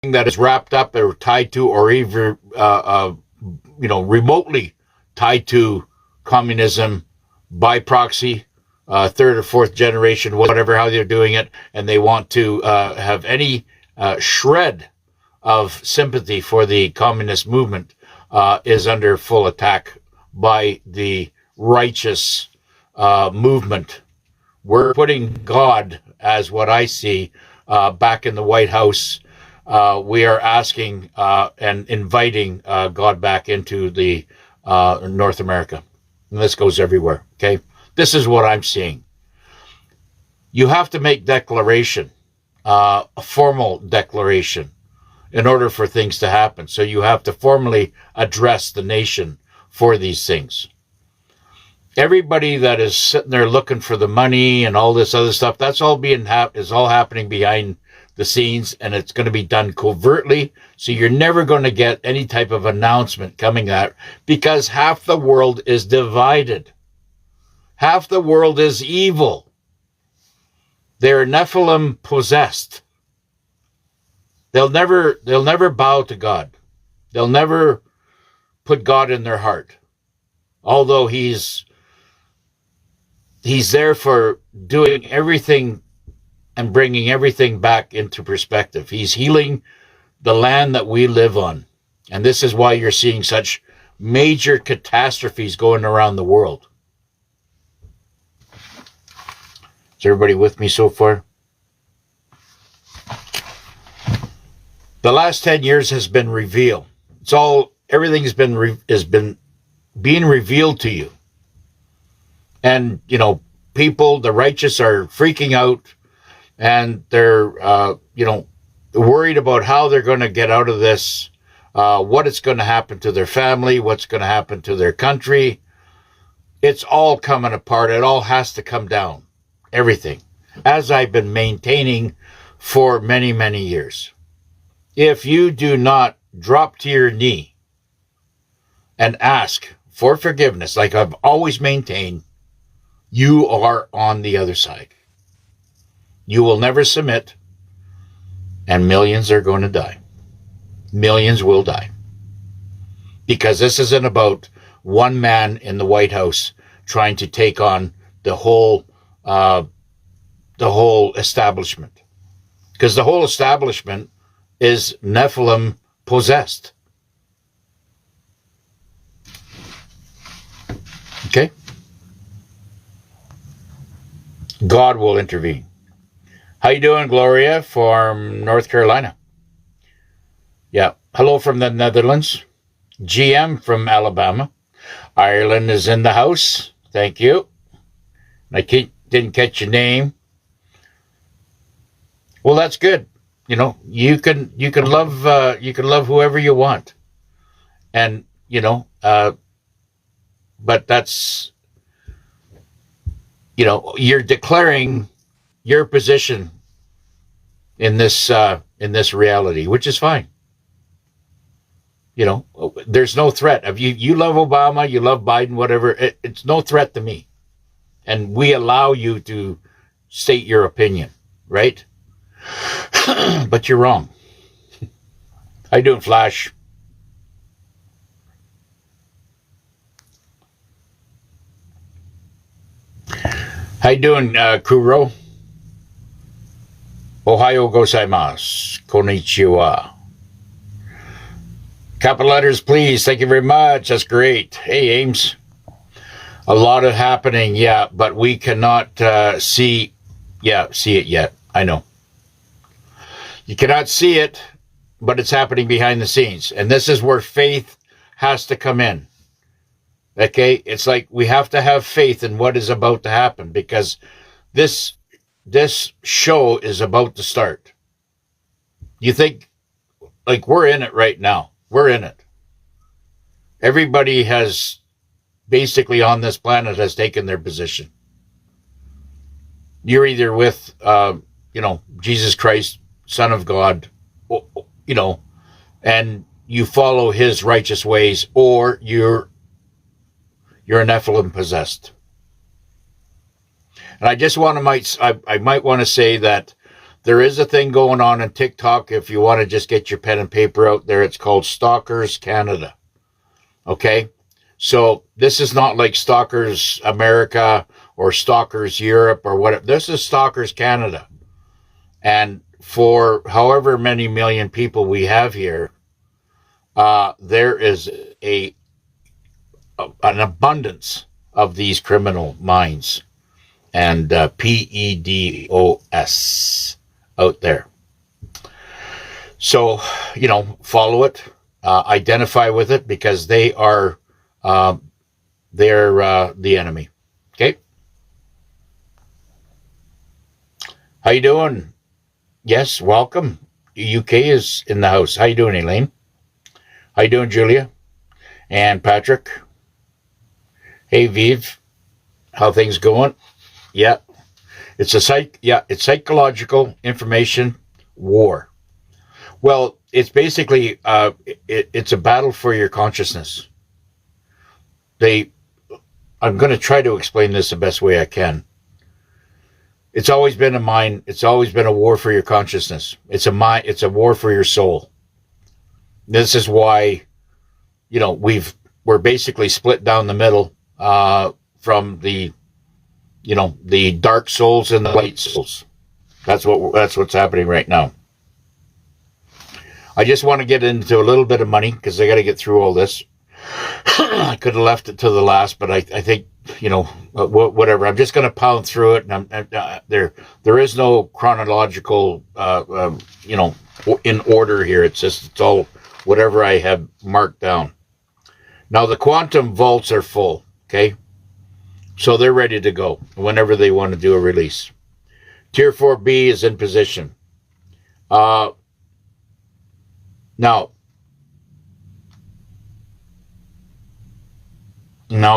that is wrapped up or tied to, or even remotely tied to communism by proxy, third or fourth generation, whatever, how they're doing it, and they want to have any shred of sympathy for the communist movement, is under full attack by the righteous movement. We're putting God, as what I see, back in the White House. We are asking and inviting God back into the North America. And this goes everywhere, okay? This is what I'm seeing. You have to make declaration, a formal declaration, in order for things to happen. So you have to formally address the nation for these things. Everybody that is sitting there looking for the money and all this other stuff, that's all is all happening behind the scenes, and it's going to be done covertly. So you're never going to get any type of announcement coming out, because half the world is divided. Half the world is evil. They're Nephilim possessed. They'll never bow to God. They'll never put God in their heart. Although he's there for doing everything and bringing everything back into perspective. He's healing the land that we live on. And this is why you're seeing such major catastrophes going around the world. Is everybody with me so far? The last 10 years has been revealed. Everything has been being revealed to you. And, people, the righteous, are freaking out, and they're, worried about how they're going to get out of this, what it's going to happen to their family, what's going to happen to their country. It's all coming apart. It all has to come down. Everything. As I've been maintaining for many, many years. If you do not drop to your knee and ask for forgiveness, like I've always maintained, you are on the other side. You will never submit, and millions are going to die. Millions will die. Because this isn't about one man in the White House trying to take on the whole establishment. Because the whole establishment is Nephilim possessed. Okay? God will intervene. How you doing, Gloria, from North Carolina? Yeah. Hello from the Netherlands. GM from Alabama. Ireland is in the house. Thank you. I didn't catch your name. Well, that's good. You can love whoever you want, and but that's you're declaring your position in this reality, which is fine. There's no threat. If you love Obama, you love Biden, whatever, it's no threat to me, and we allow you to state your opinion, right? But you're wrong. How you doing, Flash? How you doing, Kuro? Ohayo gozaimasu. Konnichiwa. Capital letters, please. Thank you very much. That's great. Hey, Ames. A lot of happening, yeah, but we cannot see it yet. I know. You cannot see it, but it's happening behind the scenes. And this is where faith has to come in. Okay? It's like we have to have faith in what is about to happen, because this show is about to start. You think, like, we're in it right now. We're in it. Everybody has, basically on this planet, has taken their position. You're either with, Jesus Christ, Son of God, and you follow his righteous ways, or you're a Nephilim possessed. And I just want to I might want to say that There is a thing going on TikTok. If you want to just get your pen and paper out there, it's called Stalkers Canada. Okay? So this is not like Stalkers America or Stalkers Europe or whatever. This is Stalkers Canada. And for however many million people we have here, there is an abundance of these criminal minds and PEDOS out there. So, follow it, identify with it, because they're the enemy. Okay. How you doing? Yes, welcome. UK is in the house. How you doing, Elaine? How you doing, Julia? And Patrick? Hey, Viv. How things going? Yeah. It's psychological information war. Well, it's basically it's a battle for your consciousness. I'm going to try to explain this the best way I can. It's always been a mind. It's always been a war for your consciousness. It's a war for your soul. This is why, we're basically split down the middle from the dark souls and the light souls. That's what's happening right now. I just want to get into a little bit of money because I got to get through all this. I could have left it to the last, but I think, whatever. I'm just going to pound through it, and there is no chronological, in order here. It's all whatever I have marked down. Now the quantum vaults are full. Okay, so they're ready to go whenever they want to do a release. Tier 4B is in position. Now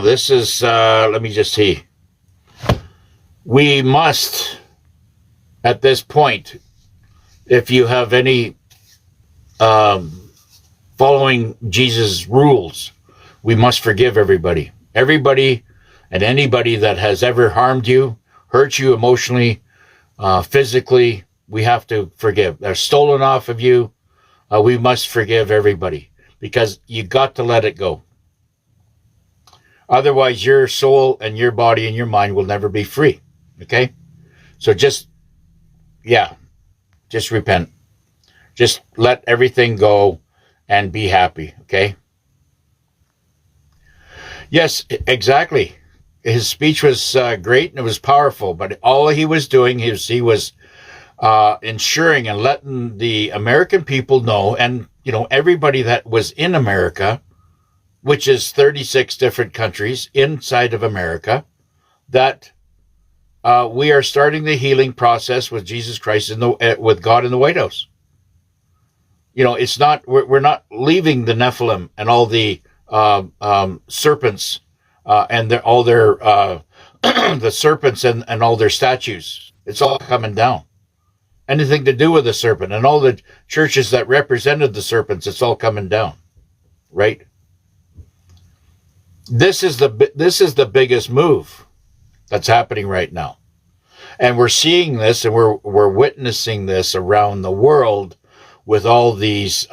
this is, let me just see. We must, at this point, if you have any following Jesus' rules, we must forgive everybody. Everybody and anybody that has ever harmed you, hurt you emotionally, physically, we have to forgive. They're stolen off of you. We must forgive everybody because you got to let it go. Otherwise, your soul and your body and your mind will never be free. Okay? So just repent. Just let everything go and be happy. Okay? Yes, exactly. His speech was great and it was powerful, but all he was doing is he was ensuring and letting the American people know, and everybody that was in America, which is 36 different countries inside of America, that we are starting the healing process with Jesus Christ with God in the White House. It's not, we're not leaving the Nephilim and all the serpents and all their the serpents and all their statues. It's all coming down. Anything to do with the serpent and all the churches that represented the serpents, it's all coming down, right? This is the biggest move that's happening right now, and we're seeing this and we're witnessing this around the world with all these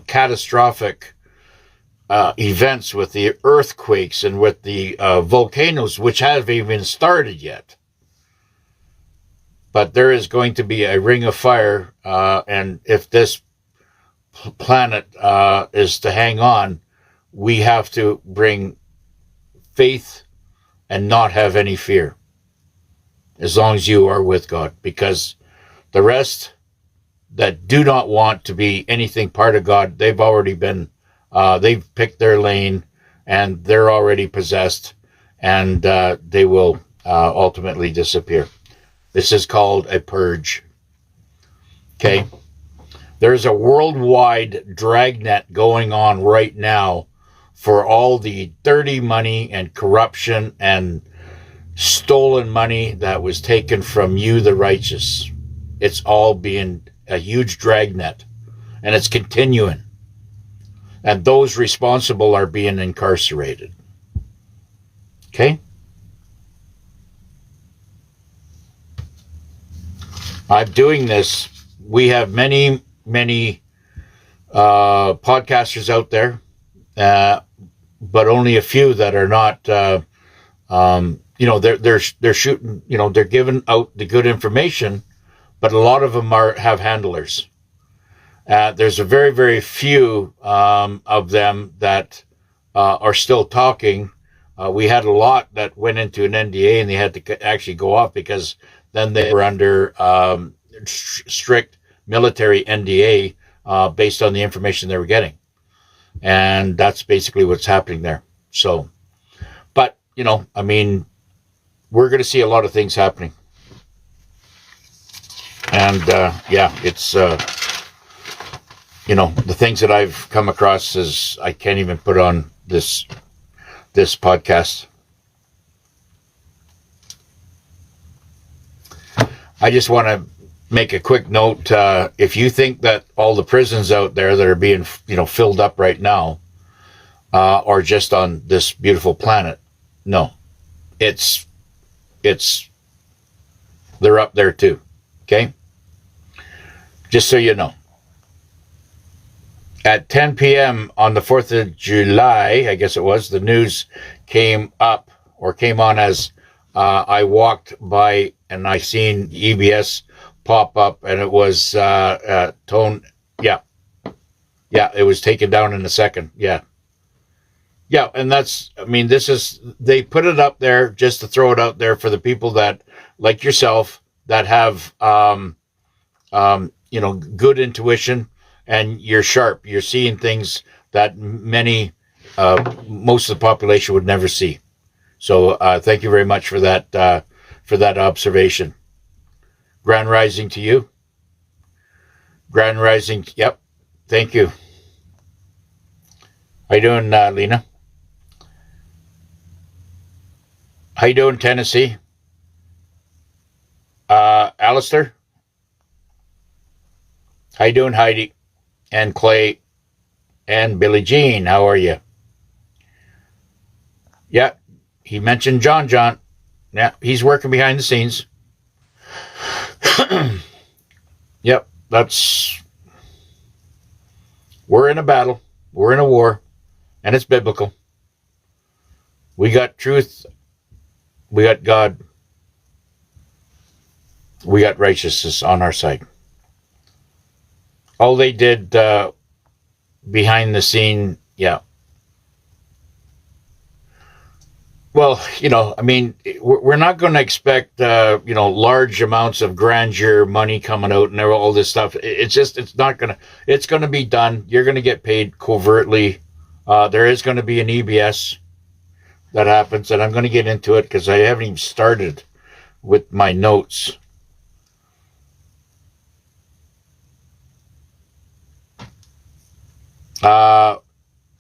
catastrophic events with the earthquakes and with the volcanoes, which haven't even started yet. But there is going to be a ring of fire, and if this planet is to hang on, we have to bring faith and not have any fear, as long as you are with God, because the rest that do not want to be anything part of God, they've already been, they've picked their lane, and they're already possessed, and they will ultimately disappear. This is called a purge. Okay? There's a worldwide dragnet going on right now for all the dirty money and corruption and stolen money that was taken from you, the righteous. It's all being a huge dragnet, and it's continuing. And those responsible are being incarcerated. Okay? I'm doing this. We have many podcasters out there, but only a few that are not. They're shooting. They're giving out the good information, but a lot of them have handlers. There's a very few of them that are still talking. We had a lot that went into an NDA and they had to actually go off because then they were under strict military NDA based on the information they were getting. And that's basically what's happening there. So, but, we're going to see a lot of things happening. And, it's, the things that I've come across is I can't even put on this podcast. I just want to make a quick note. If you think that all the prisons out there that are being, filled up right now are just on this beautiful planet, no, they're up there too. Okay. Just so you know. At 10 p.m. on the 4th of July, I guess it was, the news came on as I walked by and I seen EBS pop up and it was tone. Yeah, it was taken down in a second. Yeah. And they put it up there just to throw it out there for the people that, like yourself, that have, good intuition. And you're sharp. You're seeing things that most of the population would never see. So thank you very much for that observation. Grand Rising to you. Grand Rising. Yep. Thank you. How you doing, Lena? How you doing, Tennessee? Alistair? How you doing, Heidi? And Clay and Billie Jean, how are you? Yeah, he mentioned John. Yeah, he's working behind the scenes. Yep, we're in a battle. We're in a war, and it's biblical. We got truth. We got God. We got righteousness on our side. All they did behind the scene, yeah. Well, we're not going to expect, large amounts of grandeur money coming out and all this stuff. It's going to be done. You're going to get paid covertly. There is going to be an EBS that happens, and I'm going to get into it because I haven't even started with my notes.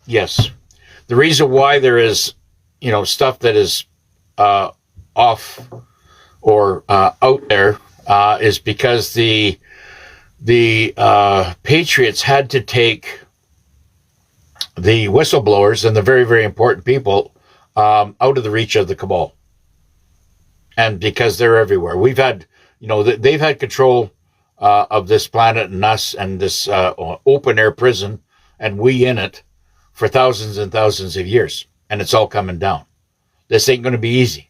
Yes. The reason why there is, stuff that is off or out there is because the Patriots had to take the whistleblowers and the very, very important people out of the reach of the cabal. And because they're everywhere. We've had, they've had control of this planet and us and this open air prison and we in it for thousands and thousands of years, and it's all coming down. This ain't going to be easy,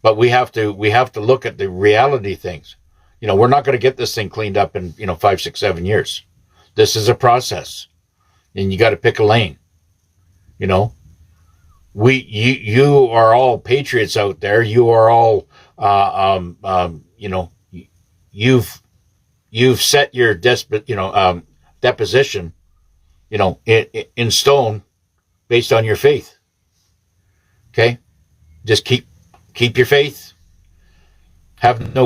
but we have to look at the reality things. We're not going to get this thing cleaned up in 5, 6, 7 years. This is a process, and you got to pick a lane. You are all patriots out there. You are all, you've set your deposition. In stone based on your faith. Okay? Just keep your faith. Have no